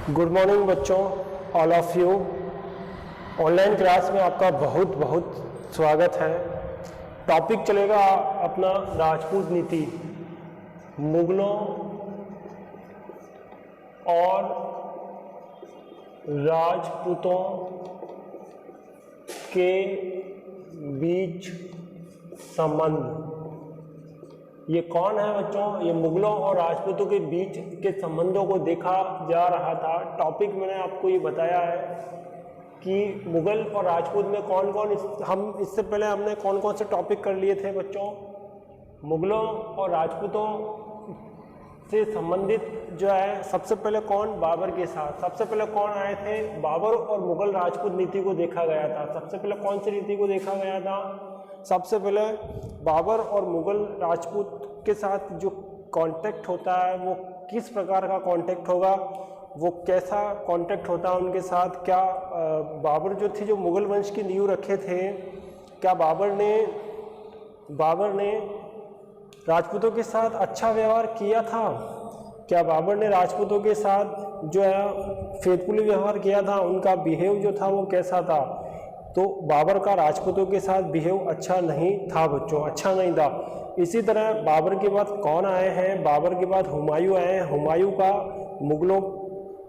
Good morning बच्चों, all of you. Online class में आपका बहुत बहुत स्वागत है। टॉपिक चलेगा अपना राजपूत नीति, मुगलों और राजपूतों के बीच संबंध। ये कौन है बच्चों? ये मुगलों और राजपूतों के बीच के संबंधों को देखा जा रहा था। टॉपिक मैंने आपको ये बताया है कि मुगल और राजपूत में कौन कौन, हम इससे पहले हमने कौन कौन से टॉपिक कर लिए थे बच्चों। मुगलों और राजपूतों से संबंधित जो है सबसे पहले कौन, बाबर के साथ। सबसे पहले कौन आए थे? बाबर और मुगल राजपूत नीति को देखा गया था। सबसे पहले कौन सी नीति को देखा गया था? सबसे पहले बाबर और मुगल राजपूत के साथ जो कांटेक्ट होता है वो किस प्रकार का कांटेक्ट होगा, वो कैसा कांटेक्ट होता है उनके साथ। क्या बाबर जो थे, जो मुगल वंश की नींव रखे थे, क्या बाबर ने राजपूतों के साथ अच्छा व्यवहार किया था? क्या बाबर ने राजपूतों के साथ जो है फेथफुली व्यवहार किया था? उनका बिहेव जो था वो कैसा था? तो बाबर का राजपूतों के साथ बिहेव अच्छा नहीं था बच्चों, अच्छा नहीं था। इसी तरह बाबर के बाद कौन आए हैं? बाबर के बाद हुमायूं आए हैं।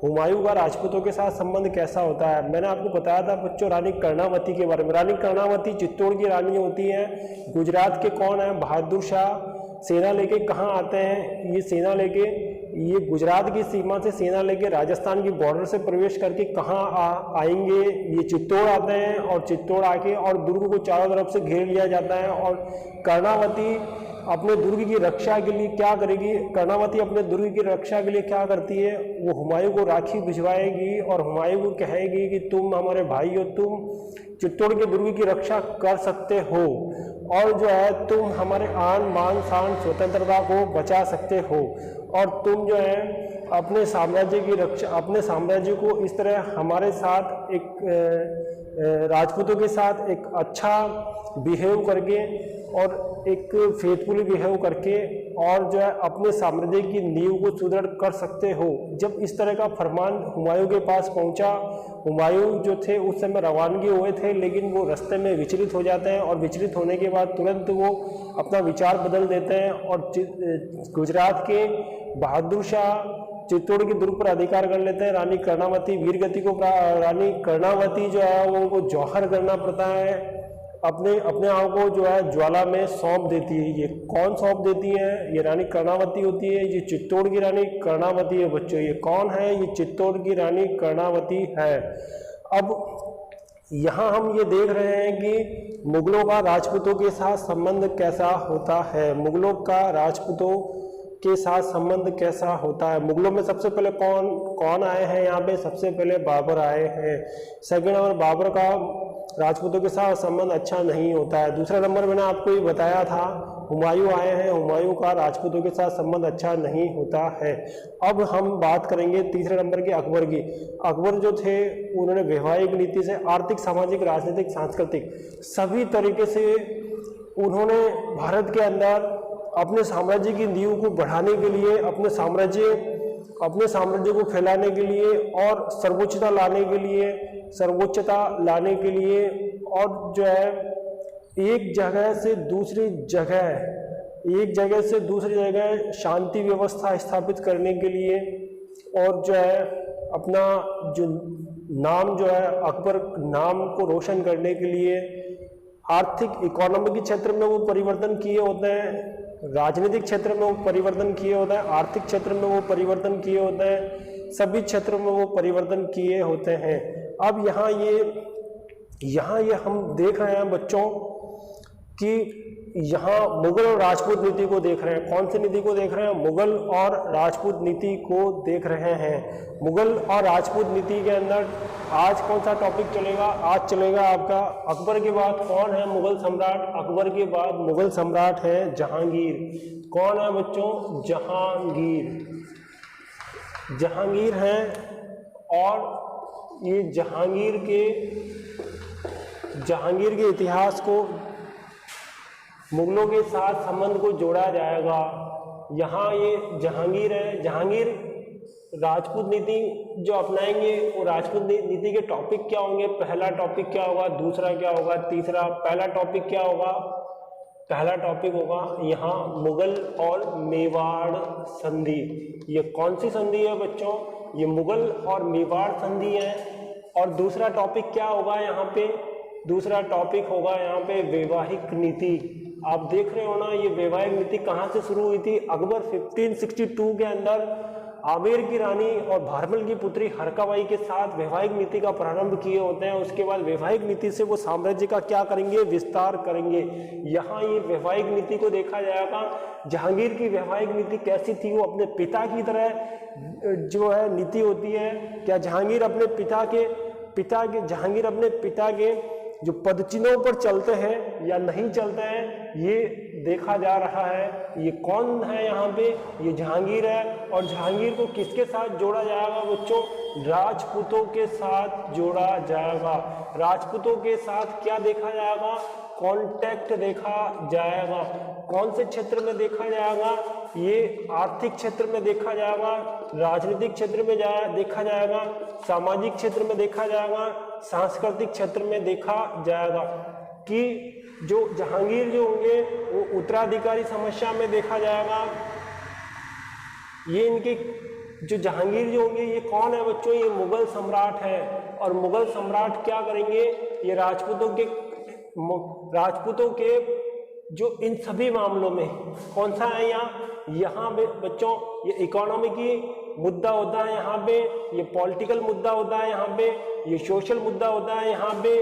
हुमायूं का राजपूतों के साथ संबंध कैसा होता है? मैंने आपको बताया था बच्चों रानी कर्णावती के बारे में। रानी कर्णावती चित्तौड़ की रानी होती है। गुजरात के कौन है? बहादुर शाह सेना लेके कहाँ आते हैं? ये गुजरात की सीमा से सेना लेके राजस्थान की बॉर्डर से प्रवेश करके कहाँ आएंगे? ये चित्तौड़ आते हैं और चित्तौड़ आके और दुर्ग को चारों तरफ से घेर लिया जाता है। और कर्णावती अपने दुर्ग की रक्षा के लिए क्या करेगी? कर्णावती अपने दुर्ग की रक्षा के लिए क्या करती है? वो हुमायूं को राखी भिजवाएगी और हुमायूं को कहेगी कि तुम हमारे भाई हो, तुम चित्तौड़ के दुर्ग की रक्षा कर सकते हो और जो है तुम हमारे आन बान शान स्वतंत्रता को बचा सकते हो और तुम जो है अपने साम्राज्य की रक्षा, अपने साम्राज्य को इस तरह हमारे साथ एक राजपूतों के साथ एक अच्छा बिहेव करके और एक फेथफुली बिहेव करके और जो है अपने साम्राज्य की नींव को सुदृढ़ कर सकते हो। जब इस तरह का फरमान हुमायूं के पास पहुंचा, हुमायूं जो थे उस समय रवानगी हुए थे, लेकिन वो रास्ते में विचलित हो जाते हैं और विचलित होने के बाद तुरंत वो अपना विचार बदल देते हैं और गुजरात के बहादुर शाह चित्तौड़ के दुर्ग पर अधिकार कर लेते हैं। रानी कर्णावती वीरगति को रानी कर्णावती जो है वो जौहर करना पड़ता है, अपने आप को जो है ज्वाला में सौंप देती है। ये कौन सौंप देती है? ये रानी कर्णावती होती है। ये चित्तौड़ की रानी कर्णावती है बच्चों। ये कौन है? ये चित्तौड़ की रानी कर्णावती है। अब यहाँ हम ये देख रहे हैं कि मुगलों का राजपूतों के साथ संबंध कैसा होता है। मुगलों का राजपूतों के साथ संबंध कैसा होता है? मुगलों में सबसे पहले कौन आए हैं? यहाँ पे सबसे पहले बाबर आए हैं। सेकंड नंबर, बाबर का राजपूतों के साथ संबंध अच्छा नहीं होता है। दूसरा नंबर मैंने आपको ये बताया था, हुमायूं आए हैं। हुमायूं का राजपूतों के साथ संबंध अच्छा नहीं होता है। अब हम बात करेंगे तीसरे नंबर के अकबर की। अकबर जो थे उन्होंने वैवाहिक नीति से आर्थिक, सामाजिक, राजनीतिक, सांस्कृतिक सभी तरीके से उन्होंने भारत के अंदर अपने साम्राज्य की नींव को बढ़ाने के लिए, अपने साम्राज्य को फैलाने के लिए और सर्वोच्चता लाने के लिए और जो है एक जगह से दूसरी जगह शांति व्यवस्था स्थापित करने के लिए और जो है अपना जो नाम जो है अकबर नाम को रोशन करने के लिए आर्थिक, इकोनॉमी के क्षेत्र में वो परिवर्तन किए होते हैं, राजनीतिक क्षेत्र में वो परिवर्तन किए होते हैं, आर्थिक क्षेत्र में वो परिवर्तन किए होते हैं, सभी क्षेत्रों में वो परिवर्तन किए होते हैं। अब यहाँ ये हम देख रहे हैं बच्चों कि यहाँ मुगल और राजपूत नीति को देख रहे हैं। कौन सी नीति को देख रहे हैं? मुगल और राजपूत नीति को देख रहे हैं। मुगल और राजपूत नीति के अंदर आज कौन सा टॉपिक चलेगा? आज चलेगा आपका अकबर के बाद कौन है मुगल सम्राट? अकबर के बाद मुगल सम्राट है जहांगीर। कौन है बच्चों? जहांगीर हैं और ये जहांगीर के इतिहास को मुगलों के साथ संबंध को जोड़ा जाएगा। यहाँ ये जहांगीर है। जहांगीर राजपूत नीति जो अपनाएंगे वो राजपूत नीति के टॉपिक क्या होंगे, पहला टॉपिक क्या होगा, दूसरा क्या होगा, तीसरा। पहला टॉपिक क्या होगा, पहला टॉपिक होगा यहाँ मुगल और मेवाड़ संधि। ये कौन सी संधि है बच्चों, ये मुगल और मेवाड़ संधि है। और दूसरा टॉपिक क्या होगा यहाँ पे, दूसरा टॉपिक होगा यहाँ पे वैवाहिक नीति। आप देख रहे हो ना, ये वैवाहिक नीति कहाँ से शुरू हुई थी, अकबर 1562 के अंदर आमेर की रानी और भारमल की पुत्री हरकाबाई के साथ वैवाहिक नीति का प्रारंभ किए होते हैं। उसके बाद वैवाहिक नीति से वो साम्राज्य का क्या करेंगे, विस्तार करेंगे। यहाँ ये वैवाहिक नीति को देखा जाएगा। जहांगीर की वैवाहिक नीति कैसी थी, वो अपने पिता की तरह जो है नीति होती है। क्या जहांगीर अपने पिता के जो पदचिन्हों पर चलते हैं या नहीं चलते हैं, ये देखा जा रहा है। ये कौन है यहाँ पे, ये जहांगीर है। और जहांगीर को किसके साथ जोड़ा जाएगा बच्चों, राजपूतों के साथ जोड़ा जाएगा। राजपूतों के साथ क्या देखा जाएगा, कॉन्टैक्ट देखा जाएगा। कौन से क्षेत्र में देखा जाएगा, ये आर्थिक क्षेत्र में देखा जाएगा, राजनीतिक क्षेत्र में देखा जाएगा, सामाजिक क्षेत्र में देखा जाएगा, सांस्कृतिक क्षेत्र में देखा जाएगा। कि जो जहांगीर जो होंगे वो उत्तराधिकारी समस्या में देखा जाएगा। ये इनके जो जहांगीर जो होंगे ये कौन है बच्चों, ये मुगल सम्राट है। और मुगल सम्राट क्या करेंगे, ये राजपूतों के जो इन सभी मामलों में कौन सा है, यहाँ पे बच्चों ये इकोनॉमी की मुद्दा होता है, यहाँ पे ये पॉलिटिकल मुद्दा होता है, यहाँ पे ये सोशल मुद्दा होता है यहाँ पे,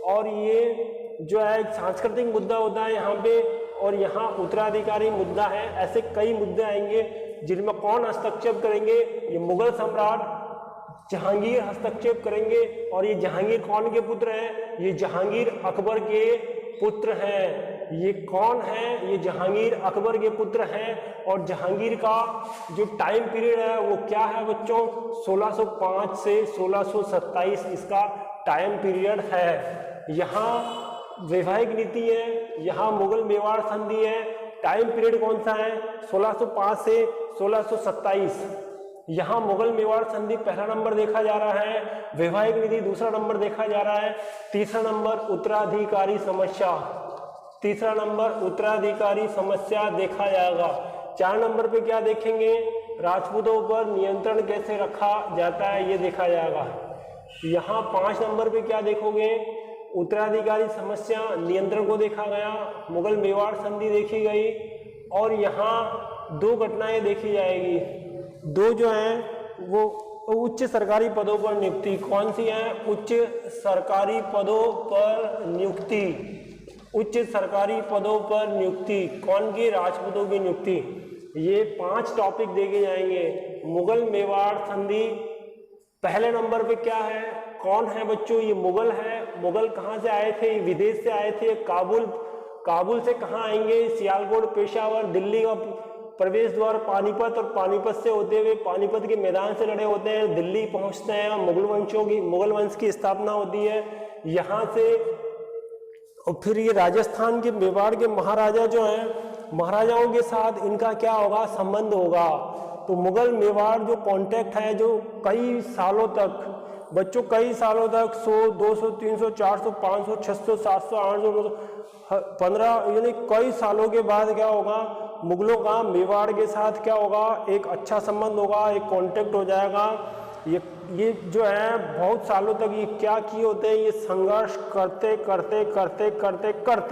और ये जो है सांस्कृतिक मुद्दा होता है यहाँ पे, और यहाँ उत्तराधिकारी मुद्दा है। ऐसे कई मुद्दे आएंगे जिनमें कौन हस्तक्षेप करेंगे, ये मुगल सम्राट जहांगीर हस्तक्षेप करेंगे। और ये जहांगीर कौन के पुत्र हैं, ये जहांगीर अकबर के पुत्र हैं। ये कौन है, ये जहांगीर अकबर के पुत्र हैं। और जहांगीर का जो टाइम पीरियड है वो क्या है बच्चों, 1605 से 1627 इसका टाइम पीरियड है। यहाँ वैवाहिक नीति है, यहाँ मुगल मेवाड़ संधि है। टाइम पीरियड कौन सा है, 1605 से 1627। यहाँ मुगल मेवाड़ संधि पहला नंबर देखा जा रहा है, वैवाहिक नीति दूसरा नंबर देखा जा रहा है। तीसरा नंबर उत्तराधिकारी समस्या, तीसरा नंबर उत्तराधिकारी समस्या देखा जाएगा। 4 नंबर पे क्या देखेंगे, राजपूतों पर नियंत्रण कैसे रखा जाता है ये देखा जाएगा। यहाँ 5 नंबर पे क्या देखोगे, उत्तराधिकारी समस्या नियंत्रण को देखा गया, मुगल मेवाड़ संधि देखी गई। और यहाँ 2 घटनाएं देखी जाएगी, 2 जो हैं वो उच्च सरकारी पदों पर नियुक्ति। कौन सी हैं, उच्च सरकारी पदों पर नियुक्ति, उच्च सरकारी पदों पर नियुक्ति। कौन की, राजपूतों की नियुक्ति। ये 5 टॉपिक देखे जाएंगे। मुगल मेवाड़ संधि पहले नंबर पे क्या है, कौन है बच्चों, ये मुगल है। मुगल कहाँ से आए थे, विदेश से आए थे। काबुल से कहाँ आएंगे, सियालकोट, पेशावर, दिल्ली का प्रवेश द्वार पानीपत, और पानीपत से होते हुए पानीपत के मैदान से लड़े होते हैं, दिल्ली पहुंचते हैं। मुगल वंश की स्थापना होती है यहाँ से। और फिर ये राजस्थान के मेवाड़ के महाराजा जो हैं, महाराजाओं के साथ इनका क्या होगा, संबंध होगा। तो मुगल मेवाड़ जो कॉन्टैक्ट है, जो कई सालों तक बच्चों, कई सालों तक 100, 200, 300, 400, 500, 600, 700, 800, 900, 15 यानी कई सालों के बाद क्या होगा, मुगलों का मेवाड़ के साथ क्या होगा, एक अच्छा संबंध होगा, एक कॉन्टैक्ट हो जाएगा। ये जो है बहुत सालों तक ये क्या किए होते हैं, ये संघर्ष करते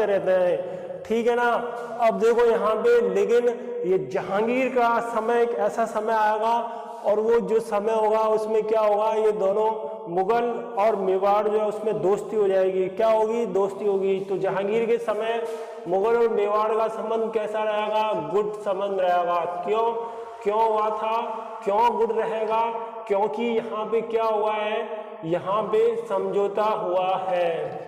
रहते हैं, ठीक है ना। अब देखो यहाँ पे, लेकिन ये जहांगीर का समय एक ऐसा समय आएगा, और वो जो समय होगा उसमें क्या होगा, ये दोनों मुगल और मेवाड़ जो है उसमें दोस्ती हो जाएगी। क्या होगी, दोस्ती होगी। तो जहांगीर के समय मुगल और मेवाड़ का संबंध कैसा रहेगा, गुड संबंध रहेगा। क्यों हुआ था, क्यों गुड रहेगा, क्योंकि यहाँ पे क्या हुआ है, यहाँ पे समझौता हुआ है।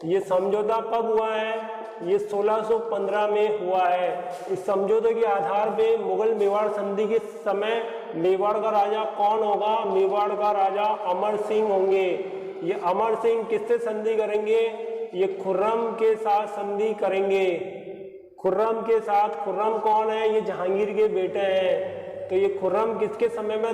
ये समझौता कब हुआ है, ये 1615 में हुआ है। इस समझौते के आधार पे मुगल मेवाड़ संधि के समय मेवाड़ का राजा कौन होगा, मेवाड़ का राजा अमर सिंह होंगे। ये अमर सिंह किससे संधि करेंगे, ये खुर्रम के साथ संधि करेंगे। खुर्रम के साथ, खुर्रम कौन है, ये जहांगीर के बेटे हैं। तो ये खुर्रम किसके समय में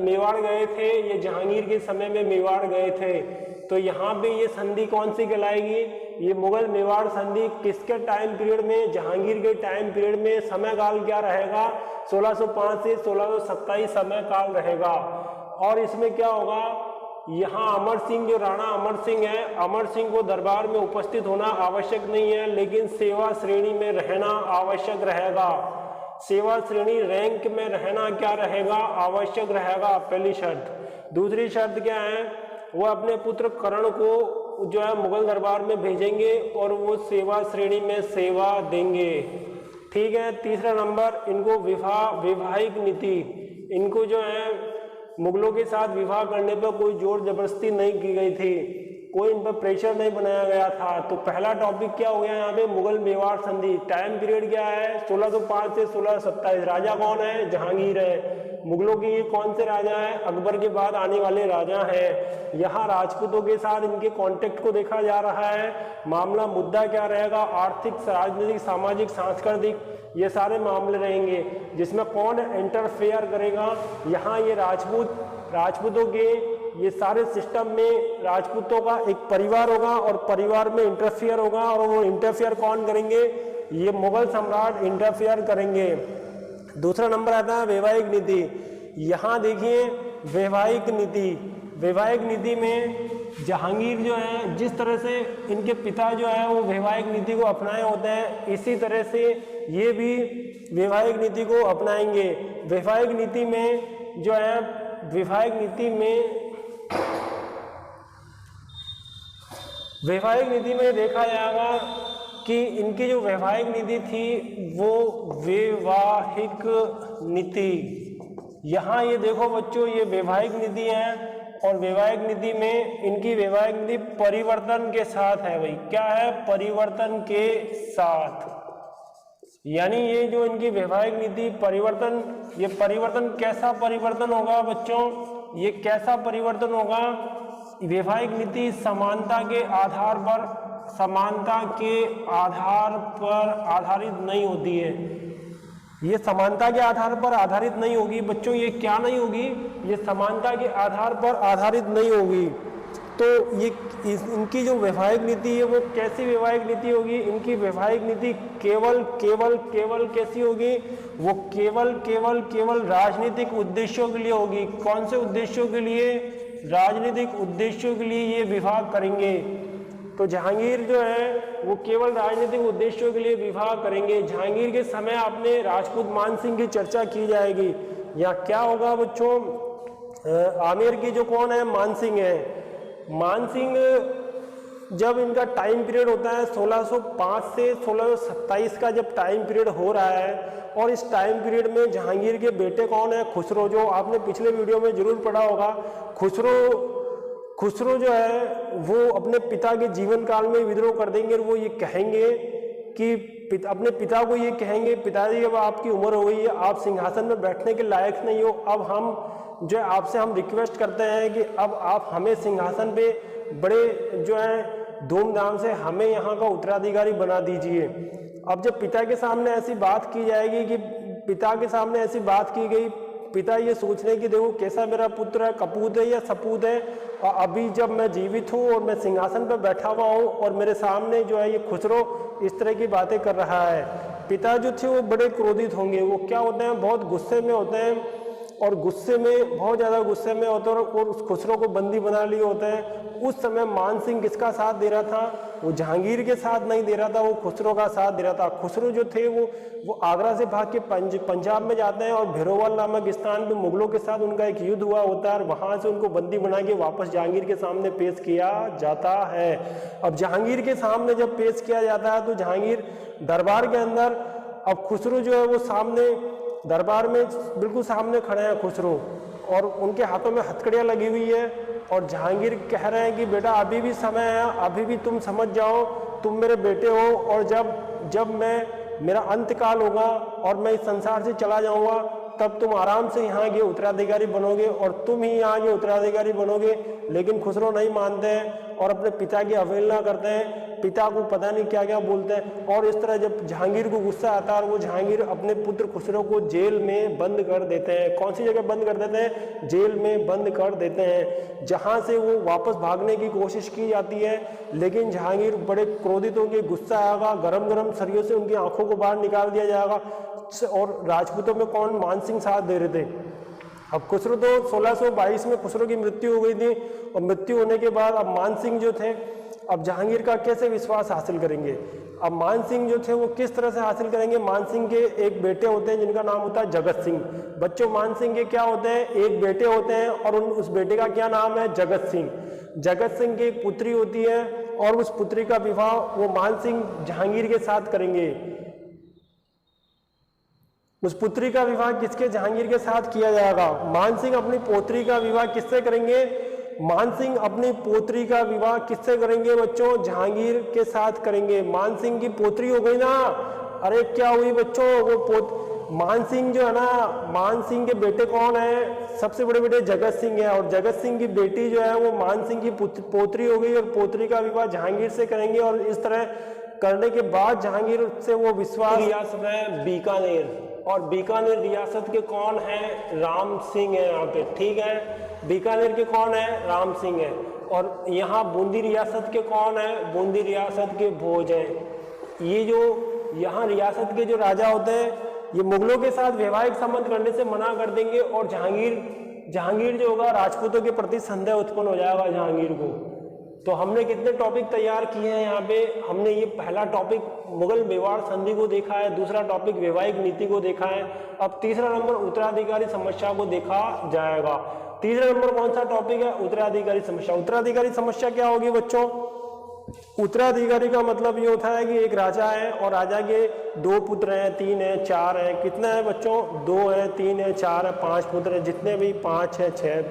मेवाड़ गए थे? ये जहांगीर के समय में मेवाड़ गए थे। तो यहाँ पे ये संधि कौन सी कहलाएगी? ये मुगल मेवाड़ संधि किसके टाइम पीरियड में? जहांगीर के टाइम पीरियड में। समय काल क्या रहेगा? 1605 से 1627 समय काल रहेगा। और इसमें क्या होगा, यहाँ अमर सिंह, जो राणा अमर सिंह है, अमर सिंह को दरबार में उपस्थित होना आवश्यक नहीं है, लेकिन सेवा श्रेणी में रहना आवश्यक रहेगा। सेवा श्रेणी रैंक में रहना क्या रहेगा? आवश्यक रहेगा, पहली शर्त। दूसरी शर्त क्या है? वो अपने पुत्र कर्ण को जो है मुगल दरबार में भेजेंगे और वो सेवा श्रेणी में सेवा देंगे। ठीक है। तीसरा नंबर, इनको वैवाहिक नीति, इनको जो है मुगलों के साथ विवाह करने पर कोई जोर जबरदस्ती नहीं की गई थी, कोई इन पर प्रेशर नहीं बनाया गया था। तो पहला टॉपिक क्या हो गया यहाँ पे? मुगल मेवाड़ संधि। टाइम पीरियड क्या है? 1605 से 1627। राजा कौन है? जहांगीर है। मुगलों के ये कौन से राजा हैं? अकबर के बाद आने वाले राजा हैं। यहाँ राजपूतों के साथ इनके कॉन्टेक्ट को देखा जा रहा है। मामला मुद्दा क्या रहेगा? आर्थिक, राजनीतिक, सामाजिक, सांस्कृतिक, ये सारे मामले रहेंगे। जिसमें कौन इंटरफेयर करेगा? यहाँ ये राजपूतों के ये सारे सिस्टम में राजपूतों का एक परिवार होगा और परिवार में इंटरफेयर होगा। और वो इंटरफेयर कौन करेंगे? ये मुगल सम्राट इंटरफेयर करेंगे। दूसरा नंबर आता है वैवाहिक नीति। यहाँ देखिए वैवाहिक नीति, वैवाहिक नीति में जहांगीर जो है, जिस तरह से इनके पिता जो है वो वैवाहिक नीति को अपनाए होते हैं, इसी तरह से ये भी वैवाहिक नीति को अपनाएंगे। वैवाहिक नीति में जो है, वैवाहिक नीति में देखा जाएगा कि इनकी जो वैवाहिक नीति थी वो वैवाहिक नीति, यहाँ ये देखो बच्चों, ये वैवाहिक नीति है। और वैवाहिक नीति में इनकी वैवाहिक नीति परिवर्तन के साथ है। भाई क्या है? परिवर्तन के साथ। यानी ये जो इनकी वैवाहिक नीति परिवर्तन, ये परिवर्तन कैसा परिवर्तन होगा बच्चों? ये कैसा परिवर्तन होगा? वैवाहिक नीति समानता के आधार पर, समानता के आधार पर आधारित नहीं होती है। ये समानता के आधार पर आधारित नहीं होगी बच्चों। ये क्या नहीं होगी? ये समानता के आधार पर आधारित नहीं होगी। तो ये इनकी जो वैवाहिक नीति है वो कैसी वैवाहिक नीति होगी? इनकी वैवाहिक नीति केवल कैसी होगी? वो केवल राजनीतिक उद्देश्यों के लिए होगी। कौन से उद्देश्यों के लिए? राजनीतिक उद्देश्यों के लिए ये विवाह करेंगे। तो जहांगीर जो है वो केवल राजनीतिक उद्देश्यों के लिए विवाह करेंगे। जहांगीर के समय आपने राजपूत मानसिंह की चर्चा की जाएगी। या क्या होगा बच्चों? आमेर की जो कौन है? मानसिंह है। मानसिंह जब इनका टाइम पीरियड होता है 1605 से 1627 का जब टाइम पीरियड हो रहा है, और इस टाइम पीरियड में जहांगीर के बेटे कौन है? खुसरो, जो आपने पिछले वीडियो में जरूर पढ़ा होगा। खुसरो जो है वो अपने पिता के जीवन काल में विद्रोह कर देंगे। और वो ये कहेंगे कि अपने पिता को ये कहेंगे, पिताजी अब आपकी उम्र हो गई है, आप सिंहासन में बैठने के लायक नहीं हो, अब हम जो है आपसे हम रिक्वेस्ट करते हैं कि अब आप हमें सिंहासन पे बड़े जो है धूमधाम से हमें यहाँ का उत्तराधिकारी बना दीजिए। अब जब पिता के सामने ऐसी बात की जाएगी, कि पिता के सामने ऐसी बात की गई, पिता ये सोच रहे कि देखो कैसा मेरा पुत्र है, कपूत है या सपूत है, और अभी जब मैं जीवित हूँ और मैं सिंहासन पर बैठा हुआ हूँ और मेरे सामने जो है ये खुसरो इस तरह की बातें कर रहा है। पिता जो थे वो बड़े क्रोधित होंगे। वो क्या होते हैं? बहुत गुस्से में होते हैं, और गुस्से में, बहुत ज़्यादा गुस्से में होते हैं, और उस खुसरो को बंदी बना लिए होते हैं। उस समय मानसिंह किसका साथ दे रहा था? वो जहांगीर के साथ नहीं दे रहा था, वो खुसरो का साथ दे रहा था। खुसरो जो थे वो आगरा से भाग के पंजाब में जाते हैं, और भिरोवल नामक स्थान पे मुगलों के साथ उनका एक युद्ध हुआ होता है, और वहाँ से उनको बंदी बना के वापस जहांगीर के सामने पेश किया जाता है। अब जहांगीर के सामने जब पेश किया जाता है तो जहांगीर दरबार के अंदर, अब खुसरो जो है वो सामने दरबार में बिल्कुल सामने खड़े हैं खुसरो, और उनके हाथों में हथकड़ियाँ लगी हुई है, और जहांगीर कह रहे हैं कि बेटा अभी भी समय है, अभी भी तुम समझ जाओ, तुम मेरे बेटे हो, और जब मेरा अंतकाल होगा और मैं इस संसार से चला जाऊंगा, तब तुम आराम से यहाँ के उत्तराधिकारी बनोगे, और तुम ही यहाँ के उत्तराधिकारी बनोगे। लेकिन खुसरो नहीं मानते हैं और अपने पिता की अवहेलना करते हैं। पिता को पता नहीं क्या क्या बोलते हैं। और इस तरह जब जहांगीर को गुस्सा आता है और वो जहांगीर अपने पुत्र खुसरो को जेल में बंद कर देते हैं। कौन सी जगह बंद कर देते हैं? जेल में बंद कर देते हैं, जहां से वो वापस भागने की कोशिश की जाती है। लेकिन जहांगीर बड़े क्रोधित होंगे, गुस्सा आएगा, गरम गरम सरियों से उनकी आंखों को बाहर निकाल दिया जाएगा। और राजपूतों में कौन? मानसिंह साथ दे रहे थे। अब खुसरो तो 1622 में खुसरो की मृत्यु हो गई थी, और मृत्यु होने के बाद अब मानसिंह जो थे, अब जहांगीर का कैसे विश्वास हासिल करेंगे? अब मानसिंह जो थे वो किस तरह से हासिल करेंगे? मानसिंह के एक बेटे होते हैं जिनका नाम होता है जगत सिंह। बच्चों, मानसिंह के क्या होते हैं? एक बेटे होते हैं, और उस बेटे का क्या नाम है? जगत सिंह। जगत सिंह की एक पुत्री होती है, और उस पुत्री का विवाह वो मानसिंह जहांगीर के साथ करेंगे। उस पुत्री का विवाह किसके? जहांगीर के साथ किया जाएगा। मानसिंह अपनी पोत्री का विवाह किससे करेंगे? मानसिंह अपनी पोत्री का विवाह किससे करेंगे बच्चों? जहांगीर के साथ करेंगे। मानसिंह की पोत्री हो गई ना। अरे क्या हुई बच्चों? वो मानसिंह जो है ना, मानसिंह के बेटे कौन है? सबसे बड़े बेटे जगत सिंह है, और जगत सिंह की बेटी जो है वो मानसिंह की पोत्री हो गई, और पोत्री का विवाह जहांगीर से करेंगे। और इस तरह करने के बाद जहांगीर से वो विश्वास। रियासत है बीकानेर, और बीकानेर रियासत के कौन है? राम सिंह है यहाँ पे, ठीक है। बीकानेर के कौन है? राम सिंह है। और यहाँ बूंदी रियासत के कौन है? बूंदी रियासत के भोज हैं। ये जो यहाँ रियासत के जो राजा होते हैं, ये मुगलों के साथ वैवाहिक संबंध करने से मना कर देंगे, और जहांगीर जो होगा राजपूतों के प्रति संदेह उत्पन्न हो जाएगा जहांगीर को। तो हमने कितने टॉपिक तैयार किए हैं यहाँ पे? हमने ये पहला टॉपिक मुगल मेवाड़ संधि को देखा है, दूसरा टॉपिक वैवाहिक नीति को देखा है, अब तीसरा नंबर उत्तराधिकारी समस्या को देखा जाएगा। तीसरा नंबर कौन सा टॉपिक है? उत्तराधिकारी समस्या। उत्तराधिकारी समस्या क्या होगी बच्चों? उत्तराधिकारी का मतलब ये होता है कि एक राजा है, और राजा के 2 पुत्र हैं, 3 हैं, 4 हैं। कितने हैं बच्चों? 2 हैं, 3 हैं, 4 हैं, 5 पुत्र हैं। जितने भी 5 है, 6,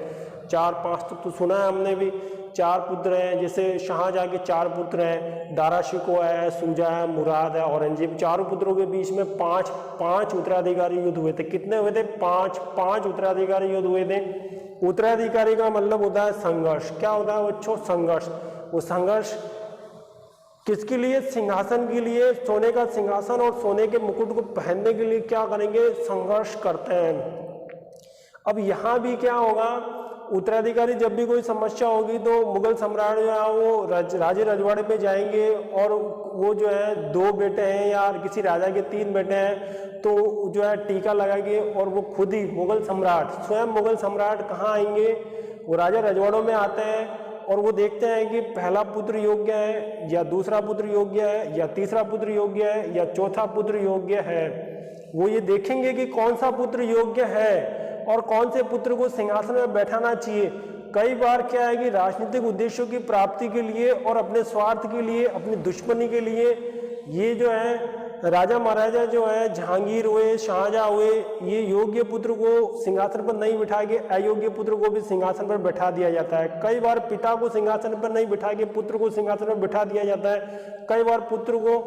4, 5 तो सुना है हमने भी। 4 पुत्र हैं, जैसे शाहजहां के 4 पुत्र हैं, दारा शिको है, सूजा है, मुराद है, औरंगजेब। चारों पुत्रों के बीच में 5 उत्तराधिकारी युद्ध हुए थे। कितने हुए थे? 5 उत्तराधिकारी युद्ध हुए थे। उत्तराधिकारी का मतलब होता है संघर्ष। क्या होता है बच्चों? संघर्ष। वो संघर्ष किसके लिए? सिंहासन के लिए। सोने का सिंहासन और सोने के मुकुट को पहनने के लिए क्या करेंगे? संघर्ष करते हैं। अब यहाँ भी क्या होगा? उत्तराधिकारी जब भी कोई समस्या होगी तो मुगल सम्राट जो है वो राजे रजवाड़े पे जाएंगे, और वो जो है 2 बेटे हैं या किसी राजा के 3 बेटे हैं, तो जो है टीका लगाएंगे, और वो खुद ही मुगल सम्राट, स्वयं मुगल सम्राट कहाँ आएंगे? वो राजा रजवाड़ों में आते हैं, और वो देखते हैं कि पहला पुत्र योग्य है, या दूसरा पुत्र योग्य है, या तीसरा पुत्र योग्य है, या चौथा पुत्र योग्य है। वो ये देखेंगे कि कौन सा पुत्र योग्य है और कौन से पुत्र को सिंहासन में बैठाना चाहिए। कई बार क्या है कि राजनीतिक उद्देश्यों की प्राप्ति के लिए और अपने स्वार्थ के लिए, अपनी दुश्मनी के लिए, ये जो है राजा महाराजा जो है, जहांगीर हुए, शाहजहां हुए, ये योग्य पुत्र को सिंहासन पर नहीं बिठा के अयोग्य पुत्र को भी सिंहासन पर बैठा दिया जाता है। कई बार पिता को सिंहासन पर नहीं बिठा के पुत्र को सिंहासन पर बिठा दिया जाता है। कई बार पुत्र को,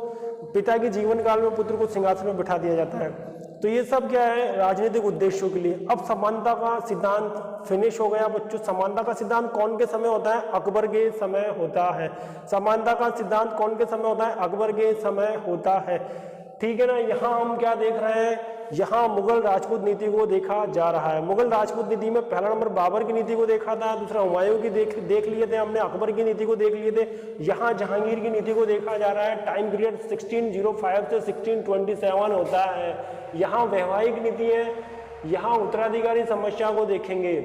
पिता के जीवन काल में पुत्र को सिंहासन पर बिठा दिया जाता है। तो ये सब क्या है? राजनीतिक उद्देश्यों के लिए। अब समानता का सिद्धांत फिनिश हो गया बच्चों। समानता का सिद्धांत कौन के समय होता है? अकबर के समय होता है। समानता का सिद्धांत कौन के समय होता है? अकबर के समय होता है, ठीक है ना। यहाँ हम क्या देख रहे हैं? यहाँ मुगल राजपूत नीति को देखा जा रहा है। मुगल राजपूत नीति में पहला नंबर बाबर की नीति को देखा था, दूसरा हुमायूं की देख लिए थे हमने, अकबर की नीति को देख लिए थे। यहाँ जहांगीर की नीति को देखा जा रहा है। टाइम पीरियड 1605 से 1627 होता है। यहाँ वैवाहिक नीति है। यहाँ उत्तराधिकारी समस्या को देखेंगे।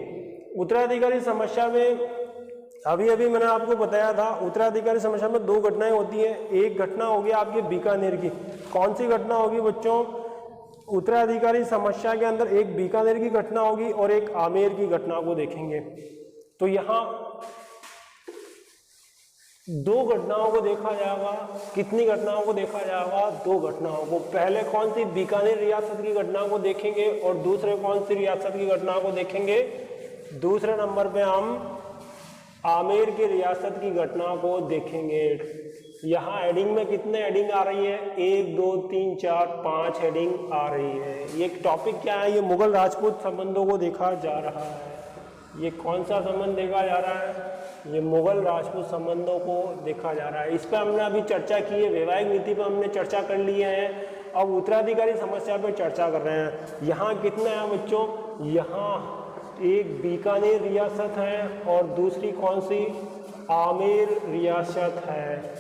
उत्तराधिकारी समस्या में अभी मैंने आपको बताया था, उत्तराधिकारी समस्या में 2 घटनाएं होती हैं। एक घटना होगी आपके बीकानेर की। कौन सी घटना होगी बच्चों? उत्तराधिकारी समस्या के अंदर एक बीकानेर की घटना होगी और एक आमेर की घटना को देखेंगे। तो यहाँ 2 घटनाओं को देखा जाएगा। कितनी घटनाओं को देखा जाएगा? 2 घटनाओं को। पहले कौन सी? बीकानेर रियासत की घटना को देखेंगे, और दूसरे कौन सी रियासत की घटना को देखेंगे? दूसरे नंबर पे हम आमेर की रियासत की घटना को देखेंगे। यहाँ हेडिंग में कितने हेडिंग आ रही है? 1, 2, 3, 4, 5 हेडिंग आ रही है। ये टॉपिक क्या है? ये मुगल राजपूत संबंधों को देखा जा रहा है। ये कौन सा संबंध देखा जा रहा है? ये मुगल राजपूत संबंधों को देखा जा रहा है। इस पर हमने अभी चर्चा की है, वैवाहिक नीति पर हमने चर्चा कर ली है। अब उत्तराधिकारी समस्या पर चर्चा कर रहे हैं। यहाँ कितना है बच्चों, यहाँ एक बीकानेर रियासत है और दूसरी कौन सी, आमेर रियासत है।